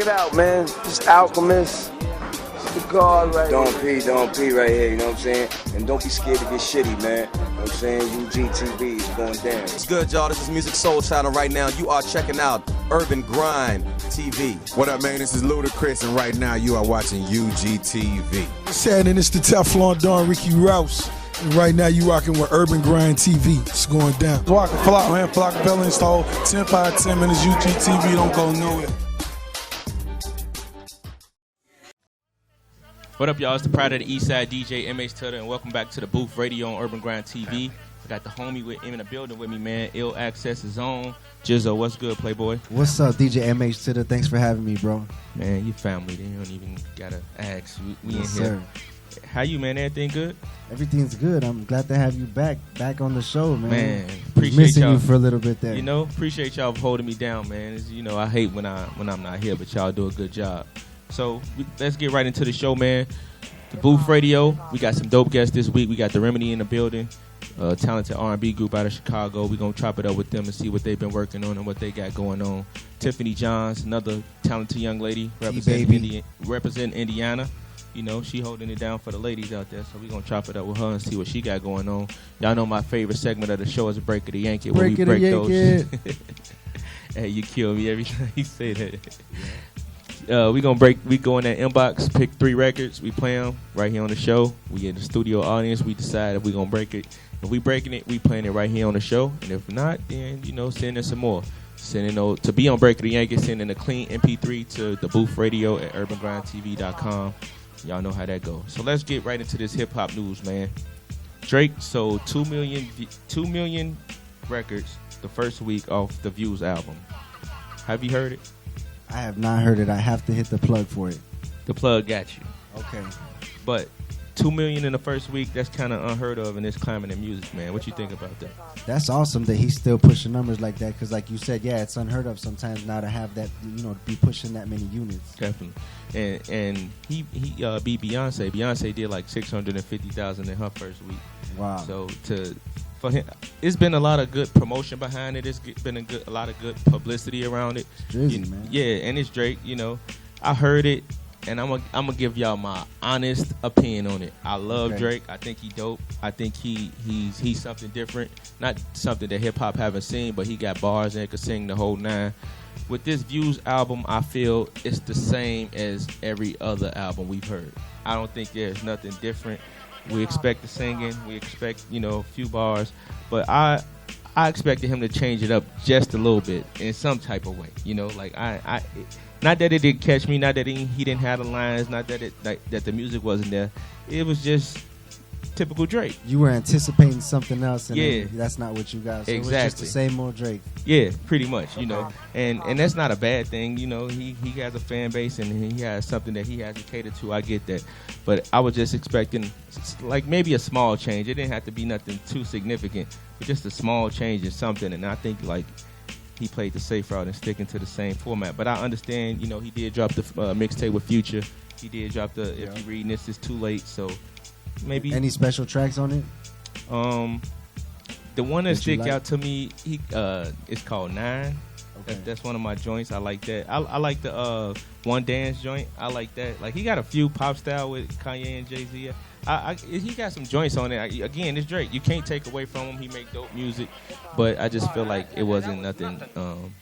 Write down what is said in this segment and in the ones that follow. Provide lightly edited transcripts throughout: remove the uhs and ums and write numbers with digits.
Check it out, man. This Alchemist. The God right here. Don't pee right here, you know what I'm saying? And don't be scared to get shitty, man. You know what I'm saying? UGTV is going down. What's good, y'all? This is Music Soul Channel right now. You are checking out Urban Grind TV. What up, man? This is Ludacris, and right now you are watching UGTV. What's happening? It's the Teflon Don Ricky Rouse. And right now you rocking with Urban Grind TV. It's going down. Walking Flock, man. Flock Bell install 10 5 10 minutes. UGTV don't go nowhere. What up, y'all? It's the Pride of the East Side, DJ MH Tutter, and welcome back to the Booth Radio on Urban Grind TV. I got the homie with him in the building with me, man. Ill Access is on. Jizzo, what's good, Playboy? What's up, DJ MH Tutter? Thanks for having me, bro. Man, you family. You don't even gotta ask. We Yes, in here. sir. How you, man? Everything good? Everything's good. I'm glad to have you back on the show, man. Man, Was appreciate missing y'all you for a little bit there. You know, appreciate y'all for holding me down, man. I hate when I'm not here, but y'all do a good job. So let's get right into the show, man. The Booth Radio, we got some dope guests this week. We got The Remedy in the building, a talented R&B group out of Chicago. We're going to chop it up with them and see what they've been working on and what they got going on. Tiffany Johns, another talented young lady representing Indiana. You know, she holding it down for the ladies out there, so we're going to chop it up with her and see what she got going on. Y'all know my favorite segment of the show is a Break of the Yankee, where we break those. Hey, you kill me every time you say that. We go in that inbox, pick 3 records, we play them right here on the show. We in the studio audience, we decide if we gonna break it. If we breaking it, we playing it right here on the show. And if not, then send in some more. Send in to be on Break of the Yankees, send in a clean MP3 to the Booth Radio at UrbanGrindTV.com. Y'all know how that goes. So let's get right into this hip hop news, man. Drake sold 2 million records the first week off the Views album. Have you heard it? I have not heard it. I have to hit the plug for it. The plug got you. Okay. But 2 million in the first week, that's kind of unheard of in this climate of music, man. What you think about that? That's awesome that he's still pushing numbers like that, because like you said, yeah, it's unheard of sometimes now to have that, be pushing that many units. Definitely. And he beat Beyonce. Beyonce did like 650,000 in her first week. Wow. So for him, it's been a lot of good promotion behind it. It's been a lot of good publicity around it. It's Drizzy, man. Yeah, and it's Drake. I heard it, and I'm gonna give y'all my honest opinion on it. I love Drake. I think he dope. I think he's something different. Not something that hip hop haven't seen, but he got bars and could sing the whole 9. With this Views album, I feel it's the same as every other album we've heard. I don't think there's nothing different. We expect the singing. We expect, a few bars. But I expected him to change it up just a little bit in some type of way. Not that it didn't catch me. Not that he didn't have the lines. Not that that the music wasn't there. It was just typical Drake. You were anticipating something else, and yeah, that's not what you got. So exactly. It was just the same old Drake. Yeah, pretty much. And that's not a bad thing. He has a fan base and he has something that he has to cater to. I get that, but I was just expecting like maybe a small change. It didn't have to be nothing too significant, but just a small change in something. And I think like he played the safe route and sticking to the same format. But I understand. He did drop the mixtape with Future. He did drop the If You Reading This, It's Too Late. So. Maybe any special tracks on it? The one that stick out to me, it's called 9. Okay. That's one of my joints. I like that. I like the One Dance joint. I like that. Like he got a few pop style with Kanye and Jay-Z. He got some joints on it. Again, it's Drake. You can't take away from him. He make dope music, but I just feel like it wasn't nothing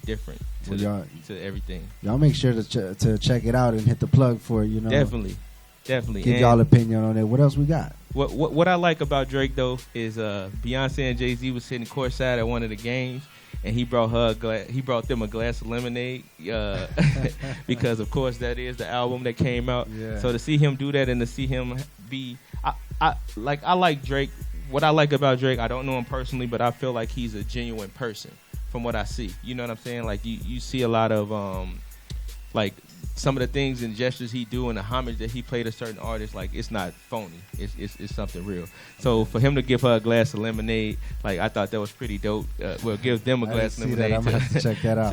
different to everything. Y'all make sure to check it out and hit the plug for it. Definitely. Give y'all opinion on it. What else we got? What I like about Drake though is Beyonce and Jay-Z was sitting courtside at one of the games, and he brought them a glass of lemonade because of course that is the album that came out. Yeah. So to see him do that and to see him be, I like Drake. What I like about Drake, I don't know him personally, but I feel like he's a genuine person from what I see. You know what I'm saying? Like you see a lot of like some of the things and gestures he do and the homage that he played a certain artist, like it's not phony. It's something real. So for him to give her a glass of lemonade, like I thought that was pretty dope. Give them a glass of lemonade. I'm gonna have to check that out.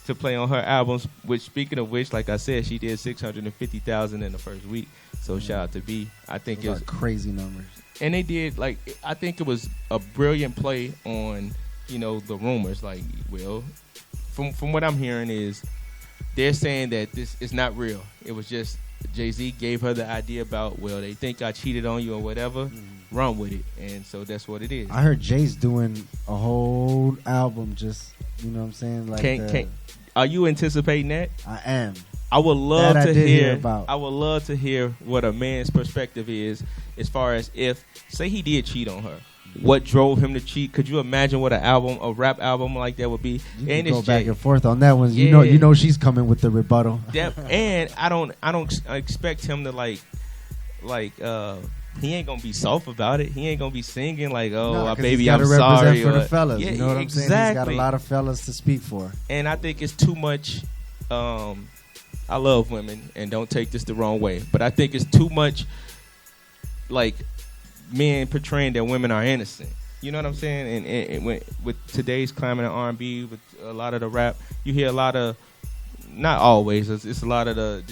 to play on her albums. Which, speaking of which, like I said, she did 650,000 in the first week. So shout out to B. I think it was crazy numbers. And they did I think it was a brilliant play on the rumors. Like, from what I'm hearing is they're saying that this is not real. It was just Jay-Z gave her the idea about, well, they think I cheated on you or whatever. Run with it. And so that's what it is. I heard Jay's doing a whole album just, you know what I'm saying? Like are you anticipating that? I am. I would love that to hear about. I would love to hear what a man's perspective is as far as if, say he did cheat on her. What drove him to cheat? Could you imagine what a rap album like that would be? You can go back and forth on that one. You know she's coming with the rebuttal. And I don't expect him to like he ain't gonna be soft about it. He ain't gonna be singing like, "Oh, baby, I'm sorry." For the fellas, you know what I'm saying? He's got a lot of fellas to speak for. And I think it's too much. I love women, and don't take this the wrong way, but I think it's too much, like, men portraying that women are innocent. You know what I'm saying? And with today's climate of R&B, with a lot of the rap, you hear a lot of, not always, it's a lot of the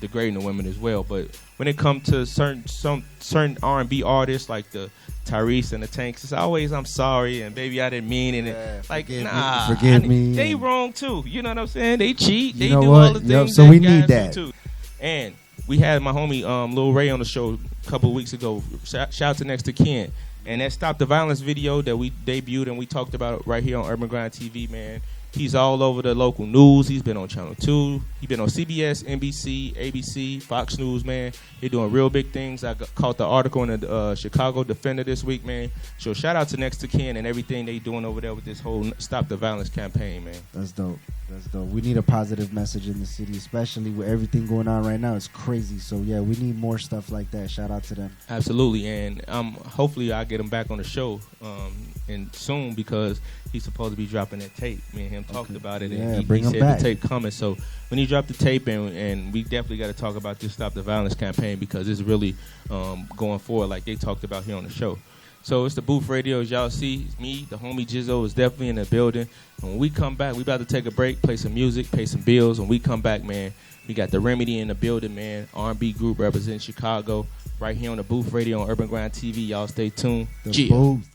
degrading the women as well. But when it comes to certain R&B artists like the Tyrese and the Tanks, it's always "I'm sorry" and "baby, I didn't mean it." And like, forgive me. They wrong too. You know what I'm saying? They cheat. They you know do what? all the things. So that we guys need that do too. And we had my homie Lil Ray on the show a couple of weeks ago. Shout out to Next to Ken. And that Stop the Violence video that we debuted and we talked about right here on Urban Grind TV, man. He's all over the local news. He's been on Channel 2. He's been on CBS, NBC, ABC, Fox News, man. They're doing real big things. I caught the article in the Chicago Defender this week, man. So shout out to Next to Ken and everything they doing over there with this whole Stop the Violence campaign, man. That's dope. That's dope. We need a positive message in the city, especially with everything going on right now. It's crazy. So, yeah, we need more stuff like that. Shout out to them. Absolutely. And hopefully I'll get him back on the show and soon because he's supposed to be dropping that tape. Me and him talked about it. Yeah, and bring he him said back. the tape coming. So when he dropped the tape, and we definitely got to talk about this Stop the Violence campaign because it's really going forward like they talked about here on the show. So it's the Booth Radio. As y'all see, me, the homie Jizzo, is definitely in the building. And when we come back, we about to take a break, play some music, pay some bills. When we come back, man, we got the Remedy in the building, man. R&B group representing Chicago right here on the Booth Radio on Urban Grind TV. Y'all stay tuned. The Booth.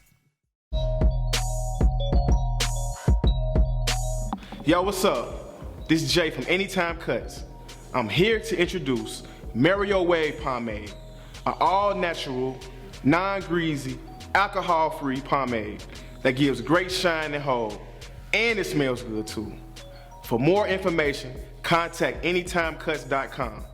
Yo, what's up? This is Jay from Anytime Cuts. I'm here to introduce Mario Wave Pomade, an all-natural, non-greasy, alcohol-free pomade that gives great shine and hold, and it smells good too. For more information, contact anytimecuts.com.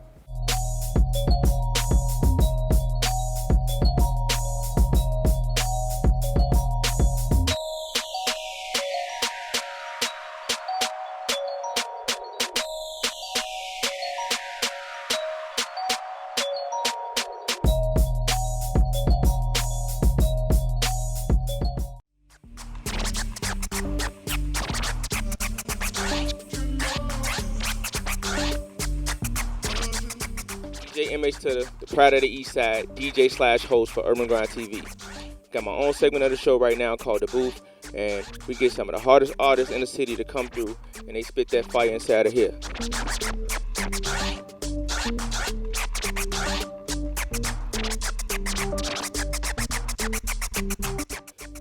To the Pride of the East Side, DJ/host for Urban Grind TV. Got my own segment of the show right now called The Booth, and we get some of the hardest artists in the city to come through, and they spit that fire inside of here.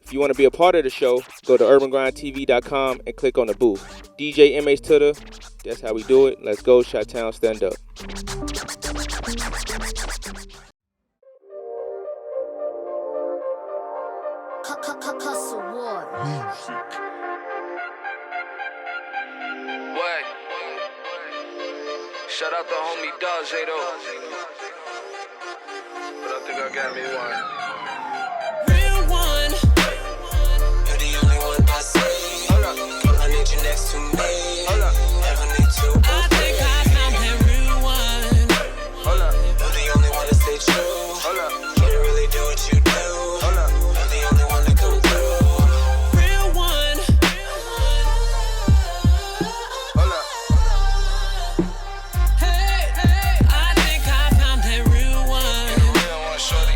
If you want to be a part of the show, go to UrbanGrindTV.com and click on The Booth. DJ MH to the, that's how we do it. Let's go, Chi-Town, stand up. What? Shout out the homie Daj though. But I think I got me one. Real one. You're the only one I see. Hold up. Girl, I need you next to me. Hold up. Never need to. I think I found that real one. Hold up. You're the only one to stay true. Hold up. Can't really do what you do. Hold up. You're the only one to come through. Real one. Hold up. Hey, hey. I think I found that real one. Real one, shorty.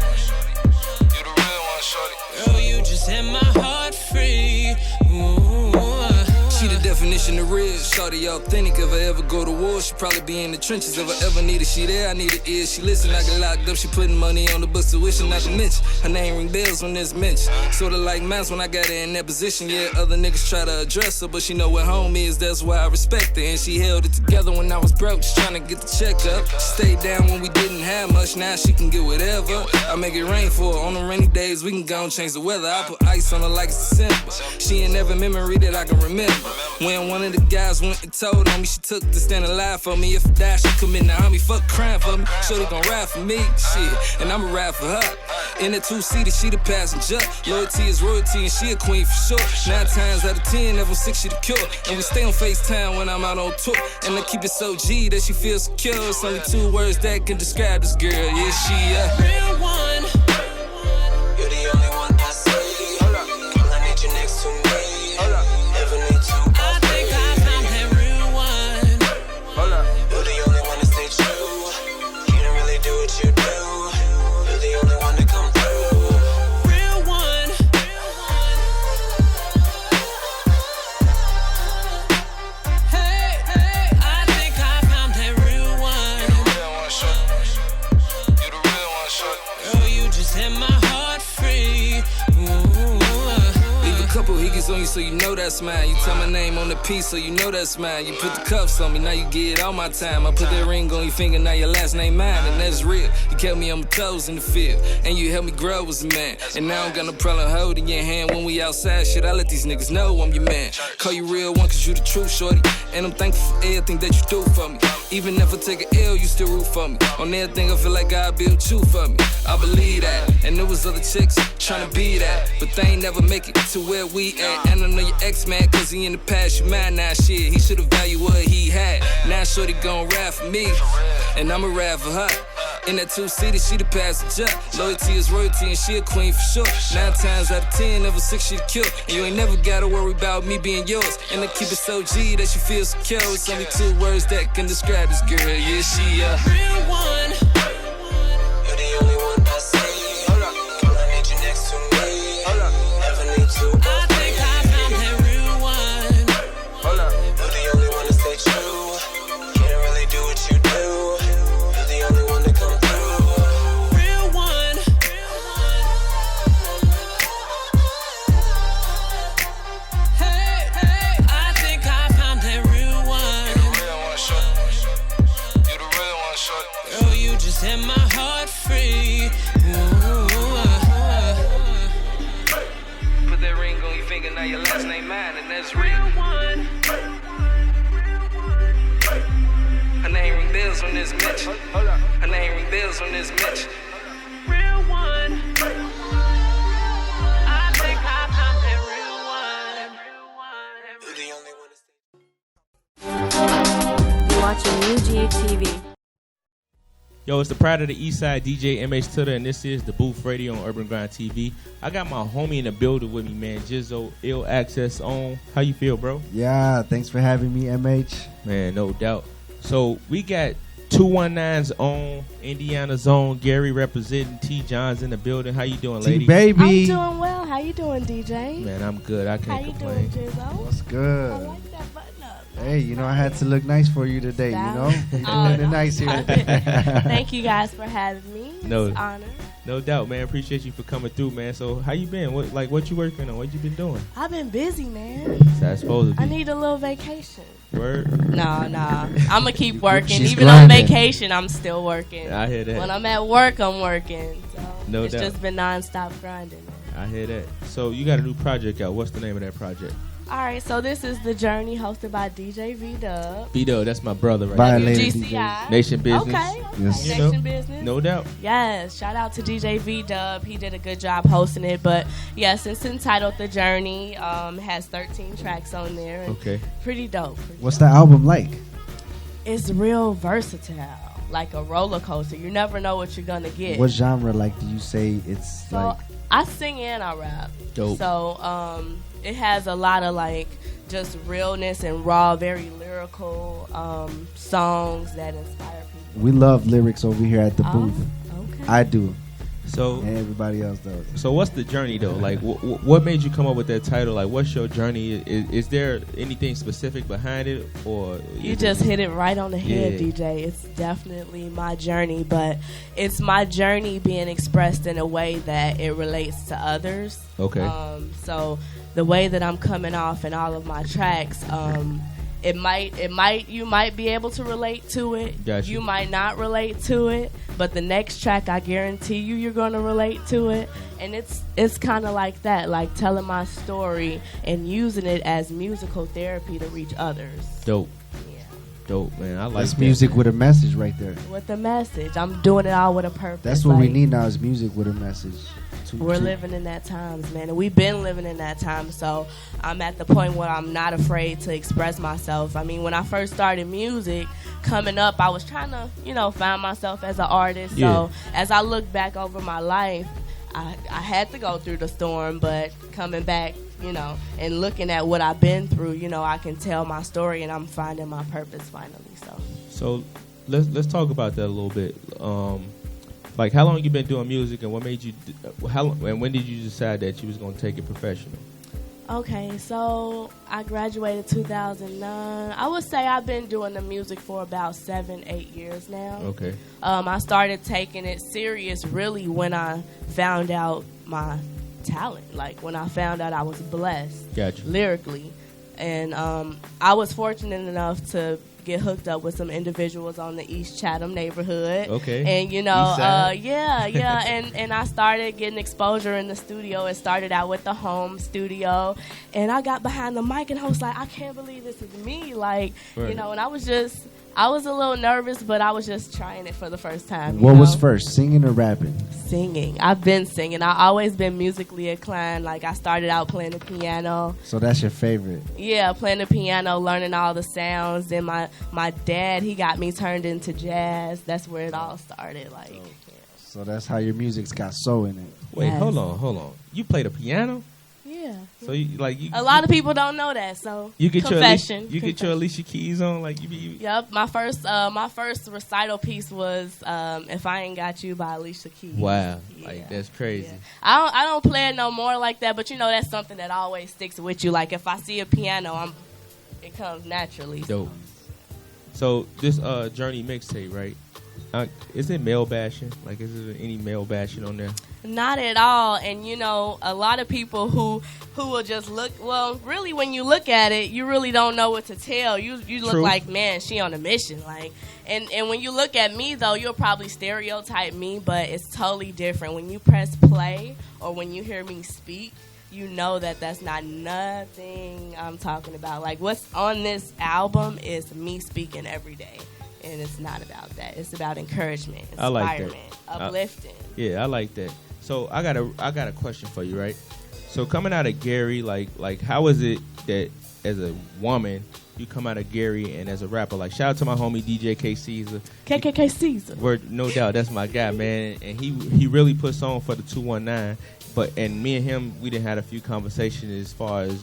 shorty authentic. If I ever go to war, she probably be in the trenches. If I ever need her, she there. I need her ear, she listen. I get locked up, she putting money on the bus tuition. Not to mention, her name ring bells when there's mention. Sorta like Mouse when I got her in that position. Yeah, other niggas try to address her, but she know what home is. That's why I respect her. And she held it together when I was broke, just trying to get the check up. She stayed down when we didn't have much. Now she can get whatever. I make it rain for her. On the rainy days, we can go and change the weather. I put ice on her like it's December. She ain't every memory that I can remember. When one of the guys went and told on me, she took to stand alive for me. If I die, she commit the homie. Fuck crying for me. Shorty gon' ride for me, shit, and I'ma ride for her. In the two-seater, she the passenger. Loyalty is royalty, and she a queen for sure. 9 times out of 10, every 6 she the cure. And we stay on FaceTime when I'm out on tour. And I keep it so G that she feels secure. It's only 2 words that can describe this girl. Yeah, she real one. You're the only one I see. Girl, I need you next to me. Never need to. I think I found that real one. You're the only one to stay true. Can't really do what you do. You're the only one to come through. Real one. Hey, hey, I think I found that real one. You the real one, shorty. You the real one, shorty. Girl, you just set my heart free. Leave a couple hickeys on you so you know that's mine. You tell my name on the piece so you know that's mine. You put the cuffs on me, now you get all my time. I put that ring on your finger, now your last name mine, and that's real. You kept me on my toes in the field, and you helped me grow as a man. And now I don't got no problem holding your hand when we outside. Shit, I let these niggas know I'm your man. Call you real one cause you the truth, shorty. And I'm thankful for everything that you do for me. Even if I take an L, you still root for me. On everything I feel like God built you for me. I believe that. And there was other chicks tryna be that, but they ain't never make it to where we at. And I know your ex man cause he in the past, you mad now, shit. He should've valued what he had. Now shorty gon' ride for me, and I'ma ride for her. In that two-seater, she the passenger. Loyalty is royalty, and she a queen for sure. 9 times out of 10, every 6 she the cure. And you ain't never gotta worry about me being yours. And I keep it so G that she feels secure. It's only 2 words that can describe this girl. Yeah, she real one. You're the only one I see. Girl, I need you next to me. Never need to. I think I found that real one. You're the only one to stay true. Can't really do what you do. You're the only one to come through. Real one. Hey, hey, I think I found that real one. You the real one, shorty. You the real one, shorty. Girl, you just set my heart free. Put that ring on your finger, now your last name mine, and that's real. One. Her name ring bells when there's mention. Her name ring bells when there's mention. Real one. I think I found that real one. You're the only one to stay. You're watching UGTV. Yo, it's the Pride of the East Side, DJ MH Tutter, and this is the Booth Radio on Urban Grind TV. I got my homie in the building with me, man, Jizzo, Ill Access on. How you feel, bro? Yeah, thanks for having me, MH. Man, no doubt. So we got 219's own, Indiana's own, Gary representing T. Johns in the building. How you doing, lady? Baby. I'm doing well. How you doing, DJ? Man, I'm good. I can't complain. How you doing, Jizzo? What's good? I like that button up. Hey, you know, I had to look nice for you today, you know? You're looking nice here today. Thank you guys for having me. It's an honor. No doubt, man. Appreciate you for coming through, man. So how you been? What you working on? What you been doing? I've been busy, man. That's supposed to be. I need a little vacation. Word? Nah. I'm going to keep working. She's Even grinding. on vacation, I'm still working. I hear that. When I'm at work, I'm working. So No it's doubt. just been nonstop grinding, man. I hear that. So you got a new project out. What's the name of that project? All right, so this is The Journey, hosted by DJ V-Dub. V-Dub, that's my brother right Violated WGCI. Nation Business. Okay. Yes. You Nation know, Business. no doubt. Yes, shout out to DJ V-Dub. He did a good job hosting it. But yes, it's entitled The Journey. Has 13 tracks on there. And Okay. pretty dope. What's the album like? It's real versatile, like a roller coaster. You never know what you're gonna get. What genre, like, do you say it's So like? I sing and I rap. Dope. So it has a lot of like just realness and raw, very lyrical songs that inspire people. We love lyrics over here at the Oh, booth. okay. I do. So and everybody else does. So what's the journey though? Like, what made you come up with that title? Like, what's your journey? Is there anything specific behind it, or you just hit it right on the head, DJ? It's definitely my journey, but it's my journey being expressed in a way that it relates to others. Okay. So the way that I'm coming off in all of my tracks, you might be able to relate to it. Gotcha. You might not relate to it, but the next track, I guarantee you're going to relate to it. And it's kind of like that, like telling my story and using it as musical therapy to reach others. Dope. Yeah. Dope, man. I like That's that. music with a message right there. With a message. I'm doing it all with a purpose. That's what we need now is music with a message. We're living in that times, man, and we've been living in that time. So I'm at the point where I'm not afraid to express myself. I mean, when I first started music, coming up, I was trying to, find myself as an artist. Yeah. So as I look back over my life, I had to go through the storm, but coming back, and looking at what I've been through, I can tell my story, and I'm finding my purpose finally. So let's talk about that a little bit. Like, how long you been doing music, and what made you? And when did you decide that you was gonna take it professional? Okay, so I graduated 2009. I would say I've been doing the music for about 7-8 years now. Okay. I started taking it serious really when I found out my talent. Like when I found out I was blessed lyrically, and I was fortunate enough to get hooked up with some individuals on the East Chatham neighborhood. Okay. And and I started getting exposure in the studio. It started out with the home studio, and I got behind the mic and I was like, I can't believe this is me. Like, and I was a little nervous, but I was just trying it for the first time. What was first, singing or rapping? Singing. I've been singing. I've always been musically inclined. Like, I started out playing the piano. So that's your favorite? Yeah, playing the piano, learning all the sounds. Then my dad, he got me turned into jazz. That's where it all started. Like, So that's how your music's got soul in it. Wait, Yes. hold on. You play the piano? Yeah. So you a lot of people don't know that. So you get confession. You get your Alicia Keys on, like you be. Yep, my first recital piece was "If I Ain't Got You" by Alicia Keys. Wow, like that's crazy. Yeah. I don't play it no more like that, but that's something that always sticks with you. Like if I see a piano, it comes naturally. Dope. So this Journey mixtape, right? Is it male bashing? Like, is there any male bashing on there? Not at all. And a lot of people who will just look. Well, really, when you look at it, you really don't know what to tell. You look True. like, man, she on a mission. Like, and when you look at me though, you'll probably stereotype me, but it's totally different. When you press play or when you hear me speak, you know that that's not nothing I'm talking about. Like, what's on this album is me speaking every day. And it's not about that. It's about encouragement, inspirement, uplifting. I like that. So I got a question for you, right? So coming out of Gary, like how is it that as a woman you come out of Gary and as a rapper? Like, shout out to my homie DJ K Caesar. KKK Caesar. Word, no doubt, that's my guy, man. And he really puts on for the 219. And me and him, we done had a few conversations as far as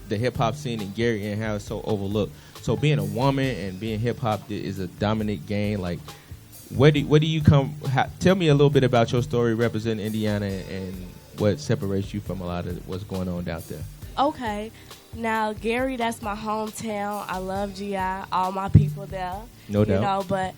the hip hop scene in Gary and how it's so overlooked. So being a woman and being hip hop is a dominant game. Like, where do you come? Tell me a little bit about your story representing Indiana and what separates you from a lot of what's going on out there. Okay, now Gary, that's my hometown. I love GI, all my people there. No doubt. But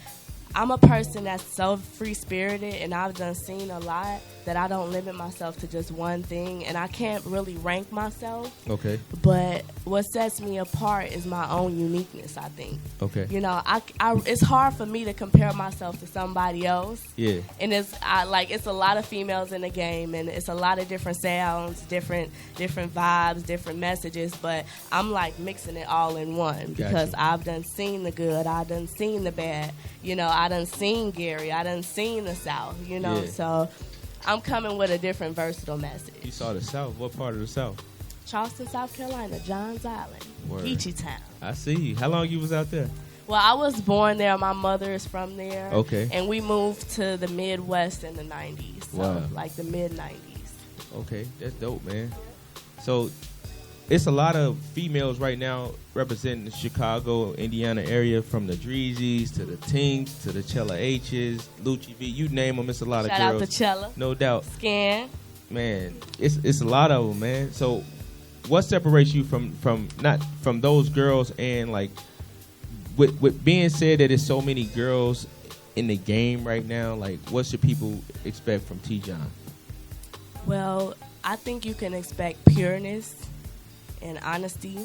I'm a person that's so free spirited, and I've done seen a lot that I don't limit myself to just one thing, and I can't really rank myself. Okay. But what sets me apart is my own uniqueness, I think. Okay. It's hard for me to compare myself to somebody else. Yeah. And it's a lot of females in the game, and it's a lot of different sounds, different vibes, different messages, but I'm like mixing it all in one because I've done seen the good, I done seen the bad, I done seen Gary, I done seen the South, so I'm coming with a different versatile message. You saw the South. What part of the South? Charleston, South Carolina, Johns Island, Peachy Town. I see you. How long you was out there? Well, I was born there. My mother is from there. Okay. And we moved to the Midwest in the 90s. So, wow. like the mid-90s. Okay. That's dope, man. So, it's a lot of females right now representing the Chicago, Indiana area, from the Dreezys to the Tinks to the Chella H's, Lucci V, you name them. It's a lot Shout of girls. out to Chella. No doubt. Scan. Man, it's a lot of them, man. So, what separates you from those girls? And like, with being said that there's so many girls in the game right now, like, what should people expect from T. John? Well, I think you can expect pureness and honesty.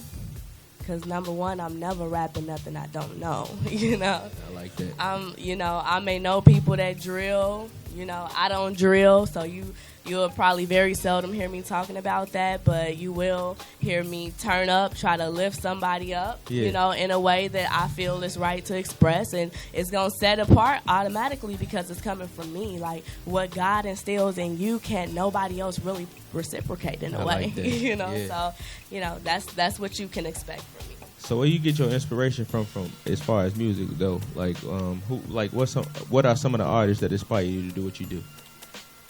Because number one, I'm never rapping nothing I don't know. You know. I like that. I may know people that drill. You know, I don't drill, so you'll probably very seldom hear me talking about that, but you will hear me turn up, try to lift somebody up, you know, in a way that I feel is right to express, and it's going to set apart automatically because it's coming from me. Like, what God instills in you can't nobody else really reciprocate in a way, like you know, yeah. so, you know, that's what you can expect from me. So where you get your inspiration from as far as music though? Like what are some of the artists that inspire you to do what you do?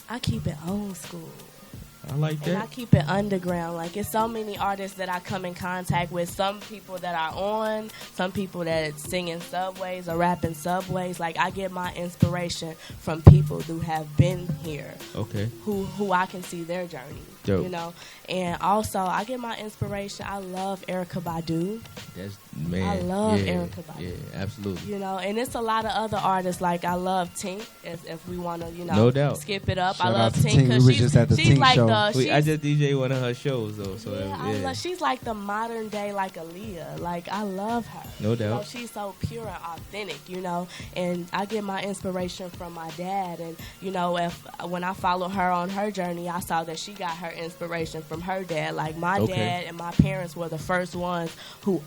I keep it old school. I like that. And I keep it underground. Like, it's so many artists that I come in contact with. Some people that are on, some people that sing in subways or rap in subways. Like, I get my inspiration from people who have been here. Okay. Who I can see their journey. Dope. You know, and also I get my inspiration. I love Erykah Badu. I love Erykah Badu. Yeah, absolutely. You know, and it's a lot of other artists. Like, I love Tink. If we want to, you know, no doubt. skip it up. Shout I love out to Tink We were just at the she's Tink like show. I just DJ one of her shows though. So yeah. She's like the modern day like Aaliyah. Like, I love her. No doubt. You know, she's so pure and authentic, you know. And I get my inspiration from my dad. And, you know, when I followed her on her journey, I saw that she got her inspiration from her dad. Like, my dad and my parents were the first ones who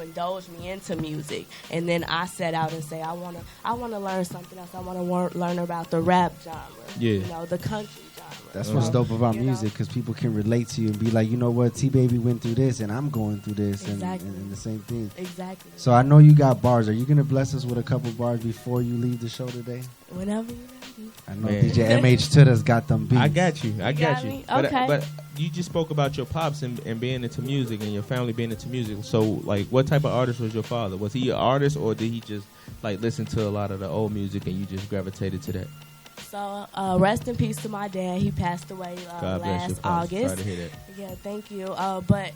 indulged me into music. And then I set out and say, I wanna learn something else. I want to learn about the rap genre. Yeah. You know, the country genre. That's what's dope about music, because people can relate to you and be like, you know what, T-Baby went through this and I'm going through this, exactly. and the same thing. Exactly. So I know you got bars. Are you going to bless us with a couple bars before you leave the show today? Whenever you're ready. I know DJ MH Tudor's got them beats. I got you. Me? Okay. But you just spoke about your pops and being into music and your family being into music. So, like, what type of artist was your father? Was he an artist, or did he just, like, listen to a lot of the old music and you just gravitated to that? So, rest in peace to my dad. He passed away last August. Sorry to hear that. Yeah, thank you. But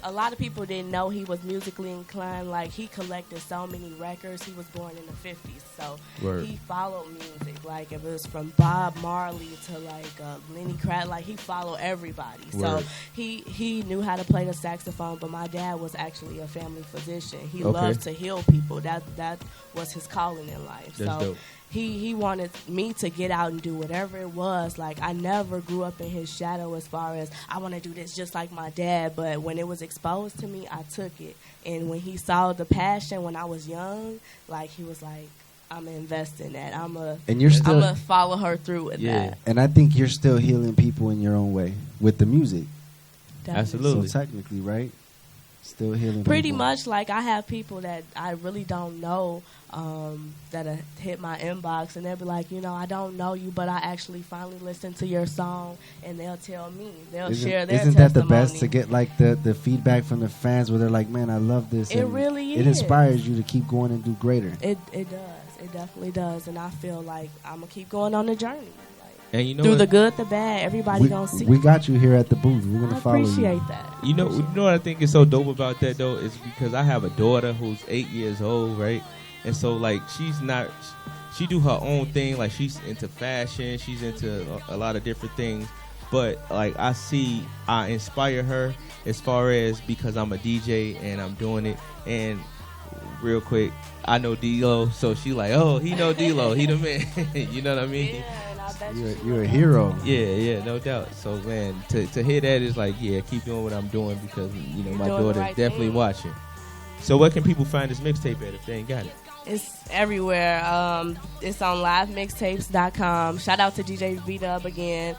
a lot of people didn't know he was musically inclined. Like, he collected so many records. He was born in the 50s. So, he followed music. Like, if it was from Bob Marley to, like, Lenny Kravitz, like, he followed everybody. So, he knew how to play the saxophone, but my dad was actually a family physician. He loved to heal people. That was his calling in life. That's dope. He wanted me to get out and do whatever it was. Like, I never grew up in his shadow as far as I want to do this just like my dad. But when it was exposed to me, I took it. And when he saw the passion when I was young, like, he was like, I'm going to invest in that. I'm going to follow her through with that. And I think you're still healing people in your own way with the music. Definitely. Absolutely. So technically, right? Still healing Pretty people. much. Like, I have people that I really don't know that hit my inbox, and they'll be like, you know, I don't know you, but I actually finally listened to your song, and they'll tell me. They'll share their testimony. Isn't that the best, to get, like, the feedback from the fans where they're like, man, I love this. It really is. It inspires you to keep going and do greater. It does. It definitely does. And I feel like I'm going to keep going on the journey. And you know through the good, the bad, everybody gonna see. We got you here at the booth. We're gonna follow you. I appreciate that. You know what I think is so dope about that though is because I have a daughter who's 8 years old, right? And so, like, she do her own thing. Like, she's into fashion, she's into a lot of different things. But, like, I inspire her as far as, because I'm a DJ and I'm doing it. And real quick, I know D-Lo, so she like, oh, he know D-Lo, he the man. You know what I mean? Yeah. You're a hero. Yeah, no doubt. So, man, to hear that is like, yeah, keep doing what I'm doing, because, you know, my daughter's definitely watching. So where can people find this mixtape at if they ain't got it? It's everywhere. It's on livemixtapes.com. Shout out to DJ V-Dub again.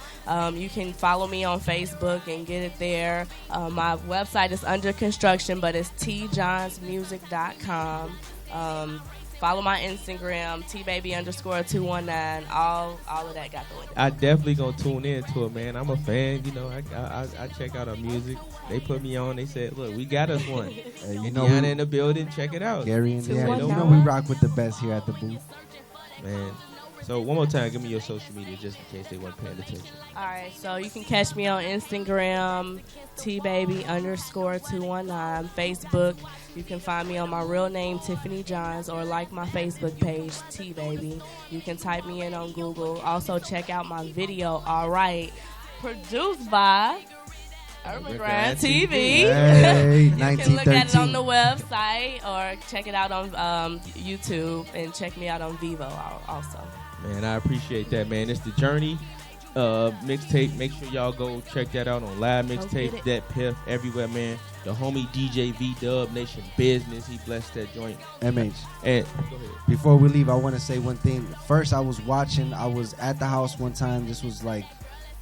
You can follow me on Facebook and get it there. My website is under construction, but it's tjohnsmusic.com. follow my Instagram, tbaby_219. All of that got the window. I definitely gonna tune into it, man. I'm a fan. You know, I check out our music. They put me on. They said, look, we got us one. You know, Indiana in the building. Check it out. Gary, Indiana. You know we rock with the best here at the booth. Man. So one more time, give me your social media just in case they weren't paying attention. All right, so you can catch me on Instagram, tbaby_219, Facebook. You can find me on my real name, Tiffany Johns, or like my Facebook page, T-Baby. You can type me in on Google. Also, check out my video, All Right, produced by UrbanGrindTV. Hey, You can look at it 1913. on the website or check it out on YouTube, and check me out on Vivo also. Man, I appreciate that, man. It's the Journey mixtape. Make sure y'all go check that out on Live Mixtape, that Piff, everywhere, man. The homie DJ V-Dub, Nation Business, he blessed that joint. MH. And before we leave, I want to say one thing. First, I was at the house one time. This was like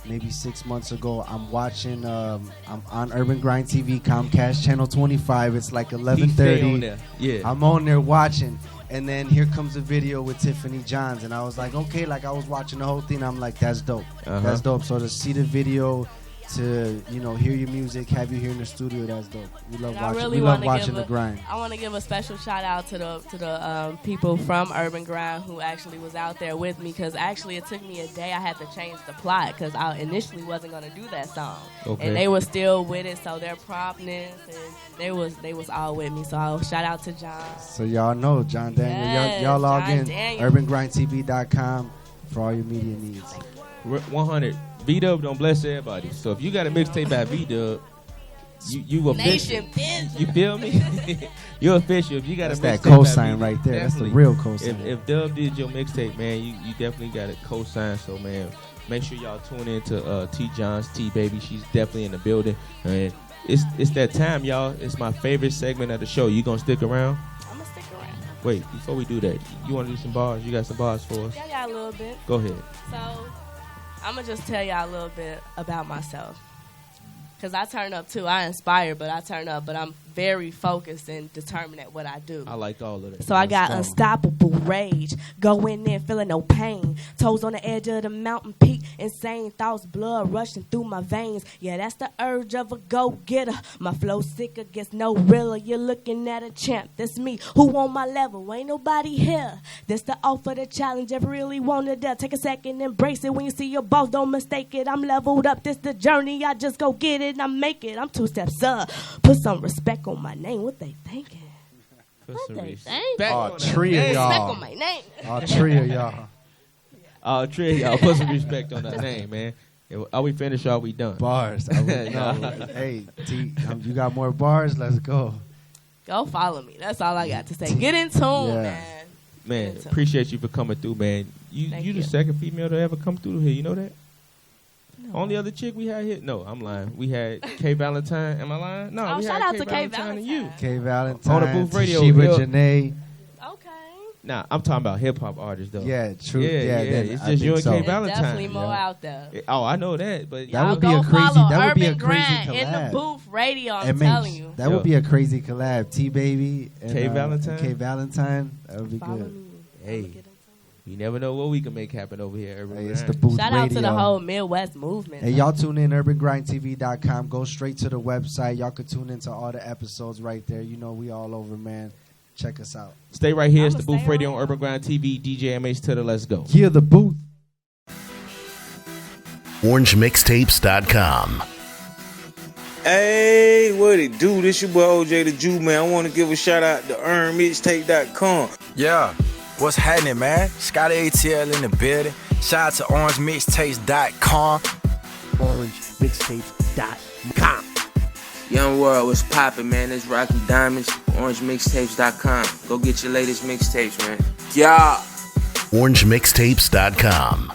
maybe 6 months ago. I'm watching, I'm on Urban Grind TV, Comcast channel 25. It's like 11:30. Yeah. I'm on there watching. And then here comes a video with Tiffany Johns. And I was like, okay, like I was watching the whole thing. I'm like, that's dope. That's dope. So to see the video, to, you know, hear your music, have you here in the studio, that's dope. We love watching the grind. I want to give a special shout out to the people from Urban Grind who actually was out there with me, because actually it took me a day. I had to change the plot because I initially wasn't going to do that song. Okay. And they were still with it, so their promptness, and they was all with me. So I'll shout out to John. So y'all know, John Daniel. Yes, y'all log John in, Daniel. UrbanGrindTV.com for all your media needs. 100. V-Dub don't bless everybody. So if you got a mixtape by V-Dub, you official. Nation business. You feel me? You official. If you got That's a that mixtape by cosign V-Dub, right there. That's the definitely. real cosign. If Dub did your mixtape, man, you definitely got a cosign. So, man, make sure y'all tune in to T. Johns, T-Baby. She's definitely in the building. And it's that time, y'all. It's my favorite segment of the show. You gonna stick around? I'm going to stick around. Wait, before we do that, you want to do some bars? You got some bars for us? Yeah, I got a little bit. Go ahead. So I'm going to just tell y'all a little bit about myself. Because I turn up too. I inspire, but I turn up. But I'm very focused and determined at what I do. I like all of that. So I got unstoppable rage. Go in there feeling no pain. Toes on the edge of the mountain peak. Insane thoughts, blood rushing through my veins. Yeah, that's the urge of a go-getter. My flow sicker gets no realer. You're looking at a champ. That's me. Who on my level? Ain't nobody here. That's the offer, the challenge. If you really wanted to take a second, embrace it. When you see your boss, don't mistake it. I'm leveled up. This the journey. I just go get it. I make it. I'm 2 steps up. Put some respect on my name. What they thinking? What they thinking? All three of y'all. Respect on my name. All three of y'all. All three of y'all. Put some respect on that name, man. Are we finished or are we done? Bars. Hey, T, you got more bars? Let's go. Go follow me. That's all I got to say. Get in tune, man. Man, appreciate you for coming through, man. You the second female to ever come through here. You know that? No. Only other chick we had here? No, I'm lying. We had K Valentine. Am I lying? No, we shout had out K to K Valentine and you. K Valentine. On the Booth Radio. Shiva Janae. Okay. Nah, I'm talking about hip hop artists though. Yeah, true. Yeah. It's just you and K Valentine. Definitely more out there. Oh, I know that, but that would be a crazy. That would be a crazy collab. collab. In the Booth Radio, I'm telling you. That would be a crazy collab. T-Baby and K Valentine. K Valentine. That would be Follow good. me. Hey. You never know what we can make happen over here. It's the Booth Shout Radio. out to the whole Midwest movement. Hey, y'all tune in UrbanGrindTV.com. Go straight to the website. Y'all can tune into all the episodes right there. You know we all over, man. Check us out. Stay right here. It's the Booth Radio on Urban Grind TV. DJ MH to the Let's Go. Hear the Booth. OrangeMixtapes.com. Hey, what it do? This your boy OJ the Jew, man. I want to give a shout out to EarnMixtape.com. Yeah. What's happening, man? Scotty ATL in the building. Shout out to OrangeMixtapes.com. OrangeMixtapes.com. Young World, what's poppin', man? It's Rocky Diamonds, OrangeMixtapes.com. Go get your latest mixtapes, man. Yeah. OrangeMixtapes.com.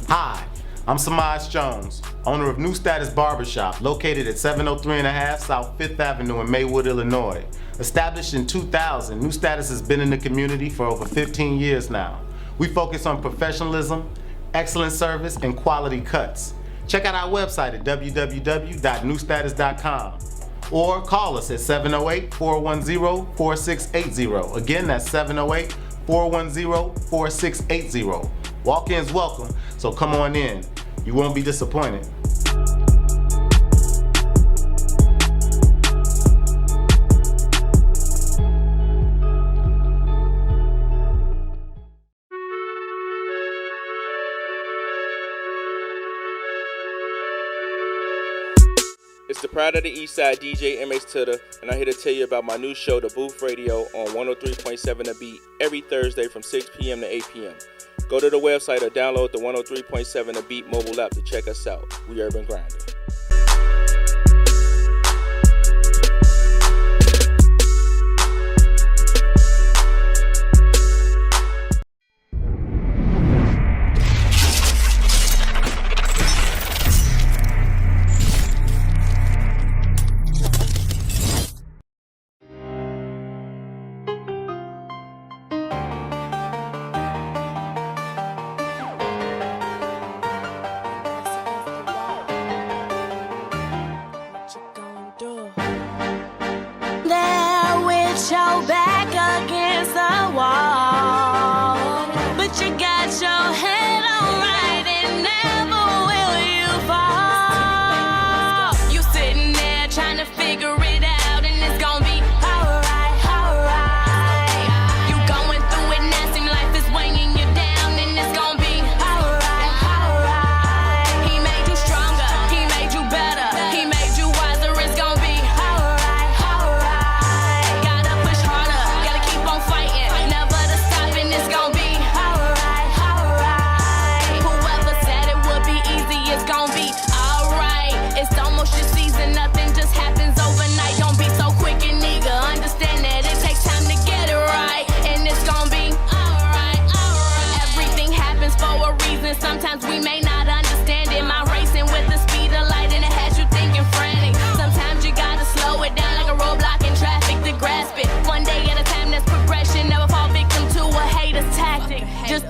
Hi, I'm Samaj Jones, owner of New Status Barbershop, located at 703 and a half South 5th Avenue in Maywood, Illinois. Established in 2000, New Status has been in the community for over 15 years now. We focus on professionalism, excellent service, and quality cuts. Check out our website at www.newstatus.com or call us at 708-410-4680. Again, that's 708-410-4680. Walk-ins welcome, so come on in. You won't be disappointed. It's the Pride of the East Side, DJ MH Titter, and I'm here to tell you about my new show, The Booth Radio, on 103.7 The Beat, every Thursday from 6 p.m. to 8 p.m. Go to the website or download the 103.7 The Beat mobile app to check us out. We Urban Grinding.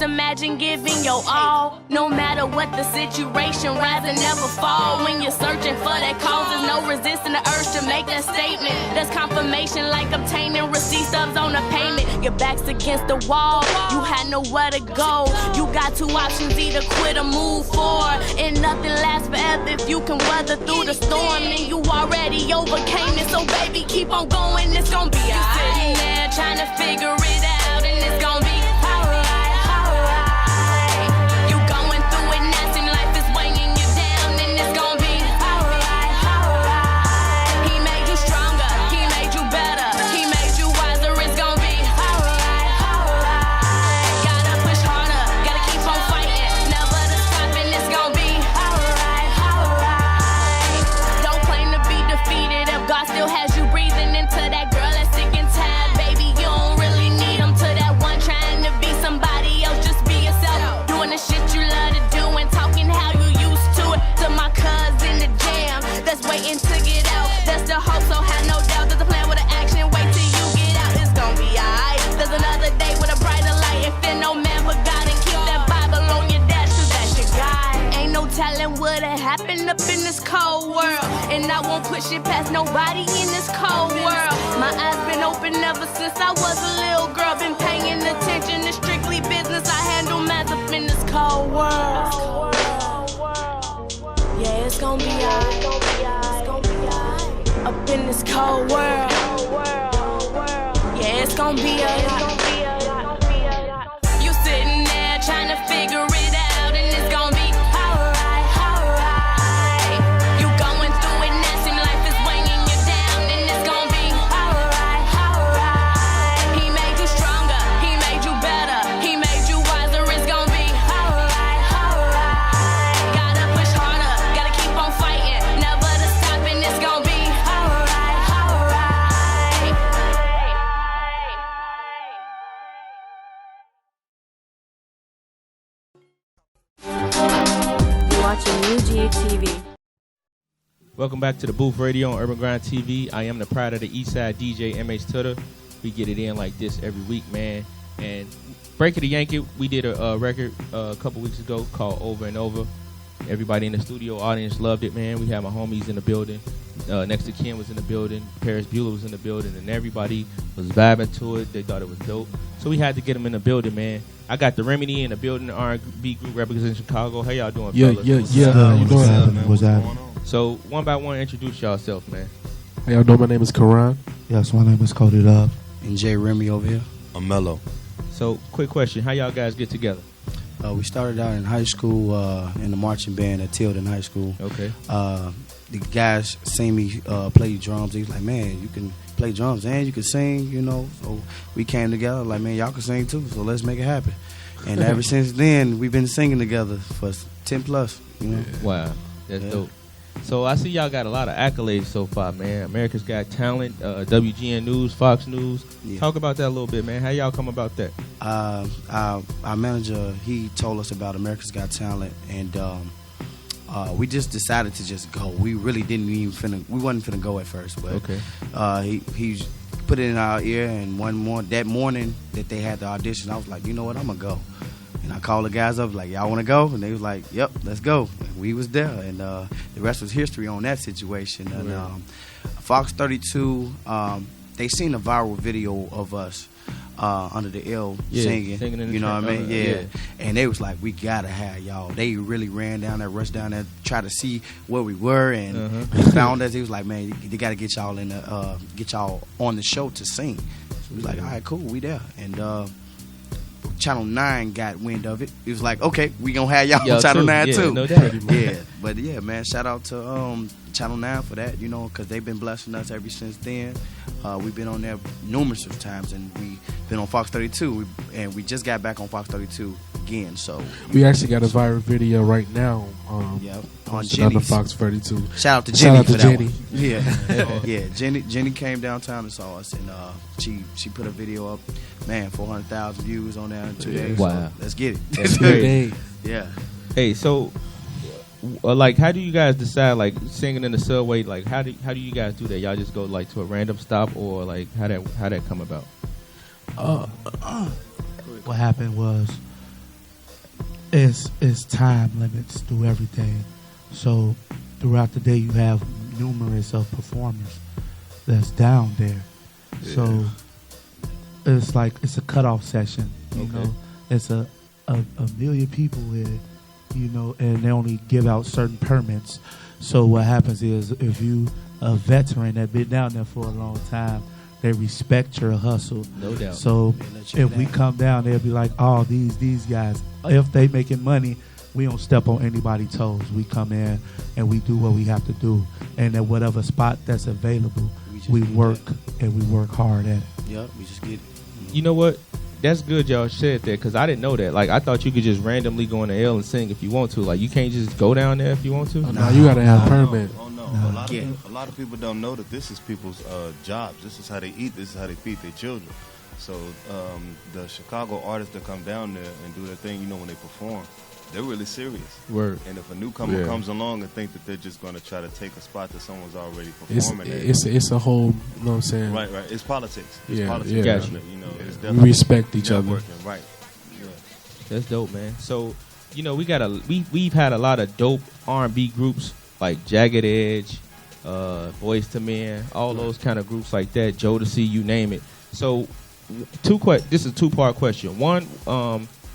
Imagine giving your all, no matter what the situation, rise and never fall. When you're searching for that cause, there's no resisting the urge to make that statement. That's confirmation like obtaining receipt stubs on a payment. Your back's against the wall, you had nowhere to go. You got two options, either quit or move forward. And nothing lasts forever if you can weather through the storm. And you already overcame it, so baby, keep on going, it's gonna be alright. You sitting there trying to figure it out, and it's gonna be happened up in this cold world, and I won't push it past nobody in this cold world. My eyes been open ever since I was a little girl, been paying attention to strictly business. I handle math up in this cold world. Yeah, it's gonna be alright. Up in this cold world. Yeah, it's gonna be alright. You sitting there trying to figure it out, and it's gonna be watching UrbanGrindTV. Welcome back to the Booth Radio on Urban Grind TV. I am the pride of the Eastside DJ, MH Tutter. We get it in like this every week, man. And Break of the Yankee, we did a record a couple weeks ago called Over and Over. Everybody in the studio audience loved it, man. We had my homies in the building. Next to Ken was in the building. Paris Bueller was in the building. And everybody was vibing to it. They thought it was dope. So we had to get them in the building, man. I got the Remedy in the building, the R&B group representing Chicago. How y'all doing, fellas? How you doing? What's happening? So, one by one, introduce yourself, man. How y'all doing? My name is Karan. Yes, my name is Cody Love. And Jay Remy over here. I'm Mello. So, quick question. How y'all guys get together? We started out in high school in the marching band at Tilden High School. Okay. The guys seen me play drums. He was like, man, you can play drums and you can sing, you know. So we came together like, man, y'all can sing too, so let's make it happen. And ever since then, we've been singing together for 10 plus, you know. Wow, that's dope. So I see y'all got a lot of accolades so far, man. America's Got Talent, WGN News, Fox News. Yeah. Talk about that a little bit, man. How y'all come about that? Our manager, he told us about America's Got Talent, and we just decided to just go. We really didn't even we wasn't finna go at first, but okay. He put it in our ear, and that morning that they had the audition, I was like, you know what, I'm gonna go. And I called the guys up, like, y'all want to go? And they was like, yep, let's go. And we was there, and the rest was history on that situation. And Fox 32, they seen a viral video of us under the L singing you know what I mean? Yeah. And they was like, we gotta have y'all. They really ran down there, rushed down there, tried to see where we were, and they found us. He was like, man, they gotta get y'all in the get y'all on the show to sing. So we was like, all right, cool, we there. And Channel 9 got wind of it. It was like, okay, we gonna have y'all on Channel 9 too. No doubt. Yeah, but yeah, man, shout out to Channel 9 for that, you know, because they've been blessing us ever since then. We've been on there numerous of times, and we've been on Fox 32, and we just got back on Fox 32 again. So we actually got a viral video right now. On the Fox 32. Shout out to Jenny for that Jenny. one. Yeah, yeah. Jenny came downtown and saw us, and she put a video up. Man, 400,000 views on there in 2 days. Wow, so let's get it. That's great. Yeah. Hey, so like, how do you guys decide, like, singing in the subway? Like, how do you guys do that? Y'all just go like to a random stop, or like how that come about? What happened was it's time limits through everything. So throughout the day, you have numerous of performers that's down there. Yeah. So it's like it's a cutoff session. You know, it's a million people here. You know, and they only give out certain permits. So what happens is, if you a veteran that been down there for a long time, they respect your hustle. No doubt. So if we come down, they'll be like, oh, these guys, if they making money, we don't step on anybody's toes. We come in and we do what we have to do. And at whatever spot that's available, we work and we work hard at it. Yep, we just get it. You know what? That's good y'all said that, because I didn't know that. Like, I thought you could just randomly go in the L and sing if you want to. Like, you can't just go down there if you want to? No, you got to have a permit. Oh, no. A lot of people don't know that this is people's jobs. This is how they eat. This is how they feed their children. So the Chicago artists that come down there and do their thing, you know, when they perform, they're really serious. Word. And if a newcomer comes along and think that they're just going to try to take a spot that someone's already performing it's a whole, you know what I'm saying? Right. It's politics. It's politics. Yeah. Gotcha. You know, it's we respect each other. Right. Yeah. That's dope, man. So, you know, we've had a lot of dope R&B groups like Jagged Edge, Boyz II Men, all those kind of groups like that, Jodeci, you name it. So, this is a two-part question. One,